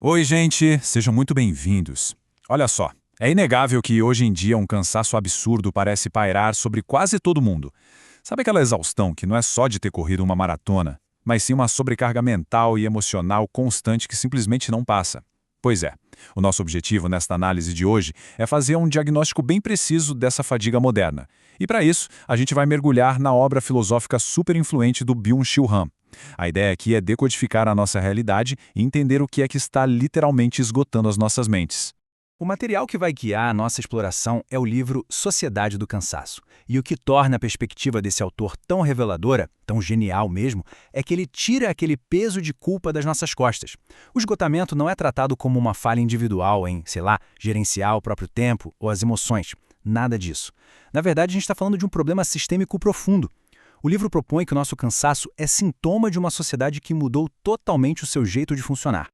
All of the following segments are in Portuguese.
Oi, gente, sejam muito bem-vindos. Olha só, é inegável que hoje em dia um cansaço absurdo parece pairar sobre quase todo mundo. Sabe aquela exaustão que não é só de ter corrido uma maratona, mas sim uma sobrecarga mental e emocional constante que simplesmente não passa? Pois é, o nosso objetivo nesta análise de hoje é fazer um diagnóstico bem preciso dessa fadiga moderna. E para isso, a gente vai mergulhar na obra filosófica super influente do Byung-Chul Han. A ideia aqui é decodificar a nossa realidade e entender o que é que está literalmente esgotando as nossas mentes. O material que vai guiar a nossa exploração é o livro Sociedade do Cansaço. E o que torna a perspectiva desse autor tão reveladora, tão genial mesmo, é que ele tira aquele peso de culpa das nossas costas. O esgotamento não é tratado como uma falha individual em, sei lá, gerenciar o próprio tempo ou as emoções. Nada disso. Na verdade, a gente está falando de um problema sistêmico profundo. O livro propõe que o nosso cansaço é sintoma de uma sociedade que mudou totalmente o seu jeito de funcionar.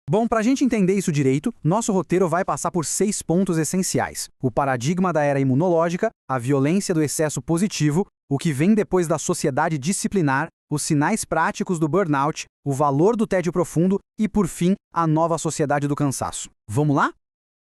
Bom, para a gente entender isso direito, nosso roteiro vai passar por 6 pontos essenciais: o paradigma da era imunológica, a violência do excesso positivo, o que vem depois da sociedade disciplinar, os sinais práticos do burnout, o valor do tédio profundo e, por fim, a nova sociedade do cansaço. Vamos lá?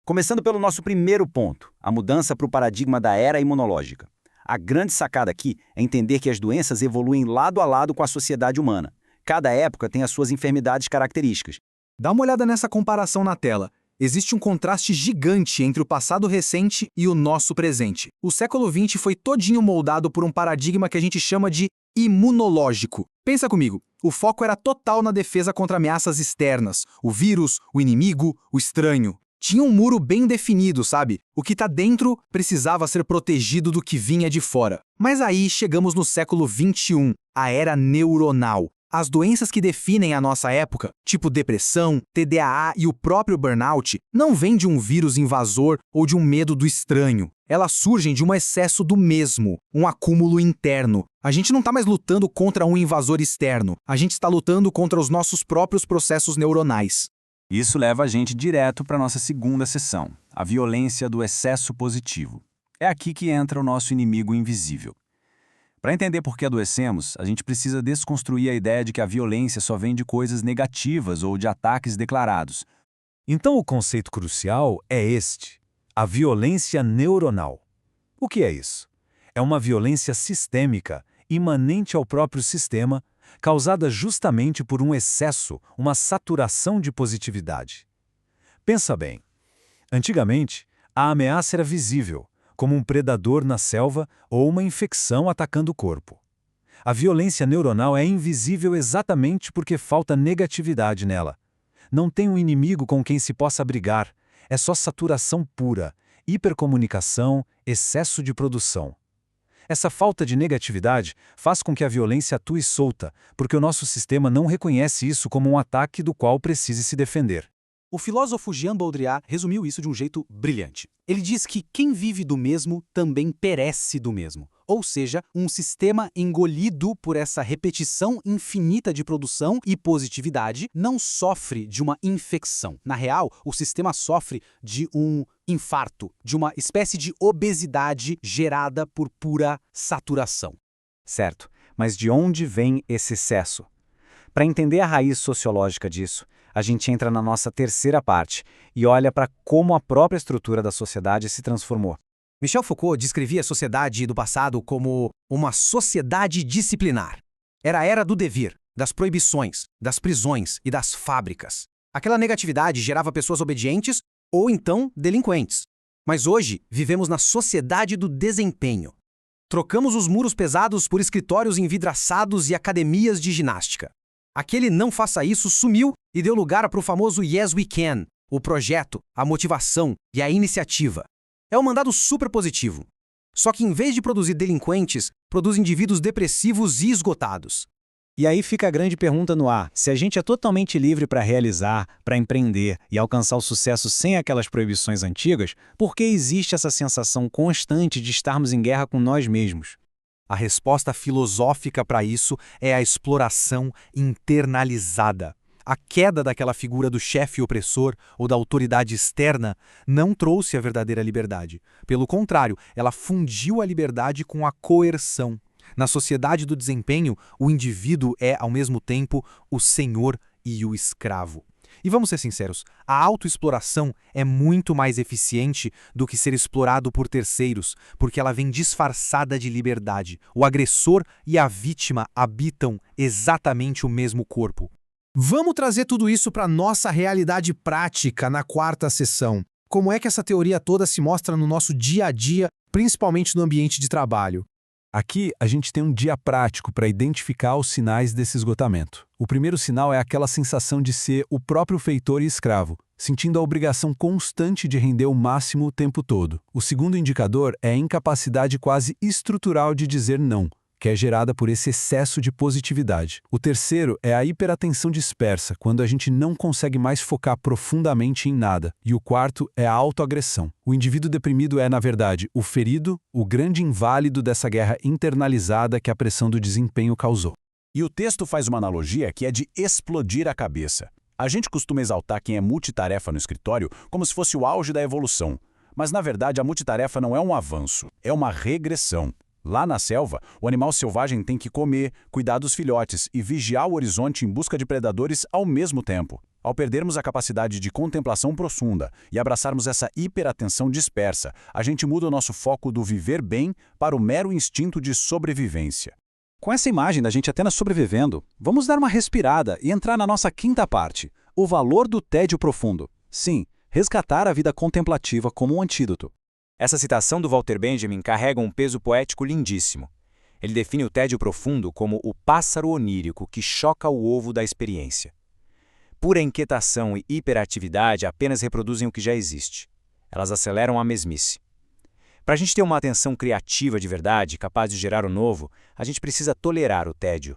Começando pelo nosso primeiro ponto, a mudança para o paradigma da era imunológica. A grande sacada aqui é entender que as doenças evoluem lado a lado com a sociedade humana. Cada época tem as suas enfermidades características. Dá uma olhada nessa comparação na tela. Existe um contraste gigante entre o passado recente e o nosso presente. O século XX foi todinho moldado por um paradigma que a gente chama de imunológico. Pensa comigo, o foco era total na defesa contra ameaças externas, o vírus, o inimigo, o estranho. Tinha um muro bem definido, sabe? O que está dentro precisava ser protegido do que vinha de fora. Mas aí chegamos no século XXI, a era neuronal. As doenças que definem a nossa época, tipo depressão, TDAH e o próprio burnout, não vêm de um vírus invasor ou de um medo do estranho. Elas surgem de um excesso do mesmo, um acúmulo interno. A gente não está mais lutando contra um invasor externo, a gente está lutando contra os nossos próprios processos neuronais. Isso leva a gente direto para a nossa segunda sessão, a violência do excesso positivo. É aqui que entra o nosso inimigo invisível. Para entender por que adoecemos, a gente precisa desconstruir a ideia de que a violência só vem de coisas negativas ou de ataques declarados. Então o conceito crucial é este: a violência neuronal. O que é isso? É uma violência sistêmica, imanente ao próprio sistema, causada justamente por um excesso, uma saturação de positividade. Pensa bem. Antigamente, a ameaça era visível, como um predador na selva ou uma infecção atacando o corpo. A violência neuronal é invisível exatamente porque falta negatividade nela. Não tem um inimigo com quem se possa brigar, é só saturação pura, hipercomunicação, excesso de produção. Essa falta de negatividade faz com que a violência atue solta, porque o nosso sistema não reconhece isso como um ataque do qual precise se defender. O filósofo Jean Baudrillard resumiu isso de um jeito brilhante. Ele diz que quem vive do mesmo também perece do mesmo. Ou seja, um sistema engolido por essa repetição infinita de produção e positividade não sofre de uma infecção. Na real, o sistema sofre de um infarto, de uma espécie de obesidade gerada por pura saturação. Certo, mas de onde vem esse excesso? Para entender a raiz sociológica disso, a gente entra na nossa terceira parte e olha para como a própria estrutura da sociedade se transformou. Michel Foucault descrevia a sociedade do passado como uma sociedade disciplinar. Era a era do devir, das proibições, das prisões e das fábricas. Aquela negatividade gerava pessoas obedientes ou então delinquentes. Mas hoje vivemos na sociedade do desempenho. Trocamos os muros pesados por escritórios envidraçados e academias de ginástica. Aquele não faça isso sumiu e deu lugar para o famoso Yes We Can, o projeto, a motivação e a iniciativa. É um mandado super positivo. Só que em vez de produzir delinquentes, produz indivíduos depressivos e esgotados. E aí fica a grande pergunta no ar: se a gente é totalmente livre para realizar, para empreender e alcançar o sucesso sem aquelas proibições antigas, por que existe essa sensação constante de estarmos em guerra com nós mesmos? A resposta filosófica para isso é a exploração internalizada. A queda daquela figura do chefe opressor ou da autoridade externa não trouxe a verdadeira liberdade. Pelo contrário, ela fundiu a liberdade com a coerção. Na sociedade do desempenho, o indivíduo é, ao mesmo tempo, o senhor e o escravo. E vamos ser sinceros, a autoexploração é muito mais eficiente do que ser explorado por terceiros, porque ela vem disfarçada de liberdade. O agressor e a vítima habitam exatamente o mesmo corpo. Vamos trazer tudo isso para nossa realidade prática na quarta sessão. Como é que essa teoria toda se mostra no nosso dia a dia, principalmente no ambiente de trabalho? Aqui a gente tem um dia prático para identificar os sinais desse esgotamento. O primeiro sinal é aquela sensação de ser o próprio feitor e escravo, sentindo a obrigação constante de render o máximo o tempo todo. O segundo indicador é a incapacidade quase estrutural de dizer não, que é gerada por esse excesso de positividade. O terceiro é a hiperatenção dispersa, quando a gente não consegue mais focar profundamente em nada. E o quarto é a autoagressão. O indivíduo deprimido é, na verdade, o ferido, o grande inválido dessa guerra internalizada que a pressão do desempenho causou. E o texto faz uma analogia que é de explodir a cabeça. A gente costuma exaltar quem é multitarefa no escritório como se fosse o auge da evolução. Mas, na verdade, a multitarefa não é um avanço, é uma regressão. Lá na selva, o animal selvagem tem que comer, cuidar dos filhotes e vigiar o horizonte em busca de predadores ao mesmo tempo. Ao perdermos a capacidade de contemplação profunda e abraçarmos essa hiperatenção dispersa, a gente muda o nosso foco do viver bem para o mero instinto de sobrevivência. Com essa imagem da gente apenas sobrevivendo, vamos dar uma respirada e entrar na nossa quinta parte, o valor do tédio profundo. Sim, resgatar a vida contemplativa como um antídoto. Essa citação do Walter Benjamin carrega um peso poético lindíssimo. Ele define o tédio profundo como o pássaro onírico que choca o ovo da experiência. Pura inquietação e hiperatividade apenas reproduzem o que já existe. Elas aceleram a mesmice. Para a gente ter uma atenção criativa de verdade, capaz de gerar o novo, a gente precisa tolerar o tédio.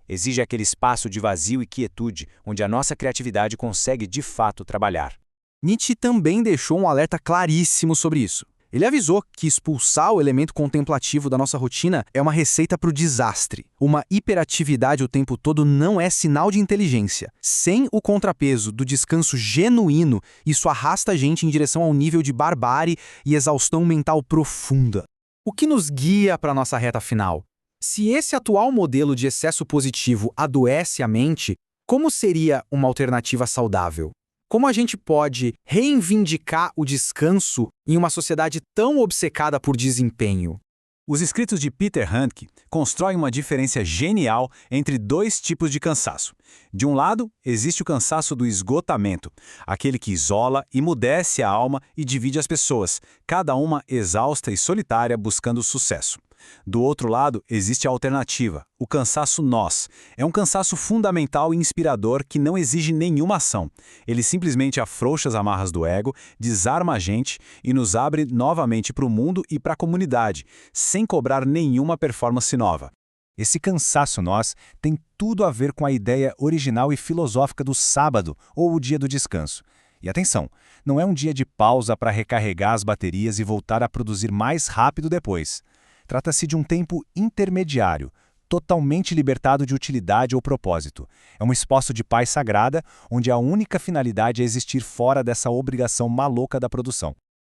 Exige aquele espaço de vazio e quietude, onde a nossa criatividade consegue de fato trabalhar. Nietzsche também deixou um alerta claríssimo sobre isso. Ele avisou que expulsar o elemento contemplativo da nossa rotina é uma receita para o desastre. Uma hiperatividade o tempo todo não é sinal de inteligência. Sem o contrapeso do descanso genuíno, isso arrasta a gente em direção a um nível de barbárie e exaustão mental profunda. O que nos guia para a nossa reta final? Se esse atual modelo de excesso positivo adoece a mente, como seria uma alternativa saudável? Como a gente pode reivindicar o descanso em uma sociedade tão obcecada por desempenho? Os escritos de Peter Handke constroem uma diferença genial entre dois tipos de cansaço. De um lado, existe o cansaço do esgotamento, aquele que isola, emudece a alma e divide as pessoas, cada uma exausta e solitária buscando sucesso. Do outro lado, existe a alternativa, o cansaço nós. É um cansaço fundamental e inspirador que não exige nenhuma ação. Ele simplesmente afrouxa as amarras do ego, desarma a gente e nos abre novamente para o mundo e para a comunidade, sem cobrar nenhuma performance nova. Esse cansaço nós tem tudo a ver com a ideia original e filosófica do sábado ou o dia do descanso. E atenção, não é um dia de pausa para recarregar as baterias e voltar a produzir mais rápido depois. Trata-se de um tempo intermediário, totalmente libertado de utilidade ou propósito. É um espaço de paz sagrada, onde a única finalidade é existir fora dessa obrigação maluca da produção.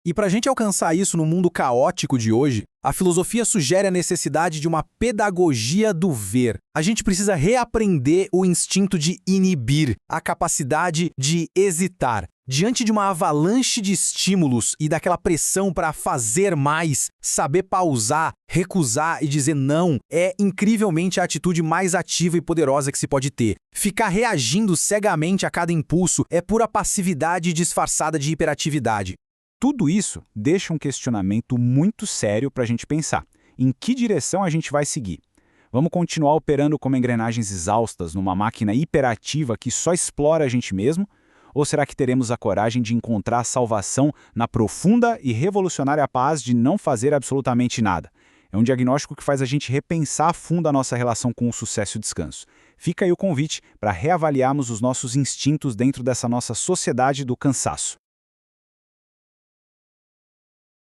E para a gente alcançar isso no mundo caótico de hoje, a filosofia sugere a necessidade de uma pedagogia do ver. A gente precisa reaprender o instinto de inibir, a capacidade de hesitar. Diante de uma avalanche de estímulos e daquela pressão para fazer mais, saber pausar, recusar e dizer não é incrivelmente a atitude mais ativa e poderosa que se pode ter. Ficar reagindo cegamente a cada impulso é pura passividade disfarçada de hiperatividade. Tudo isso deixa um questionamento muito sério para a gente pensar. Em que direção a gente vai seguir? Vamos continuar operando como engrenagens exaustas numa máquina hiperativa que só explora a gente mesmo? Ou será que teremos a coragem de encontrar salvação na profunda e revolucionária paz de não fazer absolutamente nada? É um diagnóstico que faz a gente repensar a fundo a nossa relação com o sucesso e o descanso. Fica aí o convite para reavaliarmos os nossos instintos dentro dessa nossa sociedade do cansaço.